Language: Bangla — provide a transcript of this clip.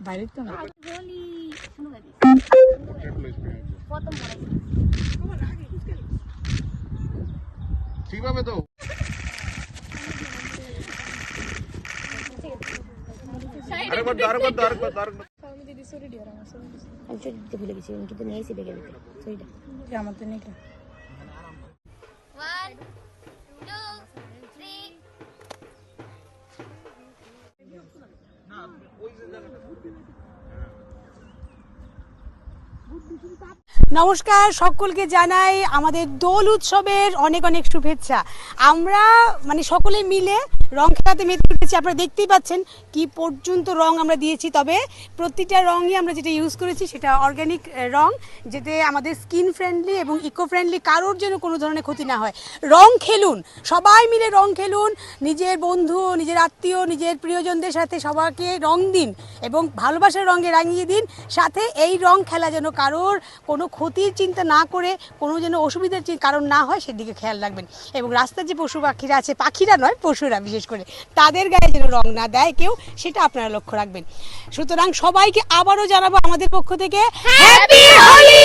বাইরে তো না ঠিক হবে তো ভুলে গেছি কিন্তু নিয়ে এসে বেগে দিতে আমার তো নেই নমস্কার সকলকে জানাই আমাদের দোল উৎসবের অনেক অনেক শুভেচ্ছা। আমরা মানে সকলে মিলে রং খেলাতে মেতে উঠেছি। আপনারা দেখতেই পাচ্ছেন কি পর্যন্ত রং আমরা দিয়েছি, তবে প্রতিটা রঙই আমরা যেটা ইউজ করেছি সেটা অর্গানিক রং, যেতে আমাদের স্কিন ফ্রেন্ডলি এবং ইকো ফ্রেন্ডলি, কারোর যেন কোনো ধরনের ক্ষতি না হয়। রং খেলুন, সবাই মিলে রং খেলুন, নিজের বন্ধু, নিজের আত্মীয়, নিজের প্রিয়জনদের সাথে সবাইকে রং দিন এবং ভালোবাসার রঙে রাঙিয়ে দিন। সাথে এই রং খেলা যেন কারোর কোনো ক্ষতির চিন্তা না করে কোনো যেন অসুবিধার কারণ না হয় সেদিকে খেয়াল রাখবেন। এবং রাস্তার যে পশু পাখিরা আছে, পাখিরা নয় পশুরা বিশেষ করে, তাদের গায়ে যেন রং না দেয় কেউ, সেটা আপনারা লক্ষ্য রাখবেন। সুতরাং সবাইকে আবারও জানাবো আমাদের পক্ষ থেকে হ্যাপি হোলি।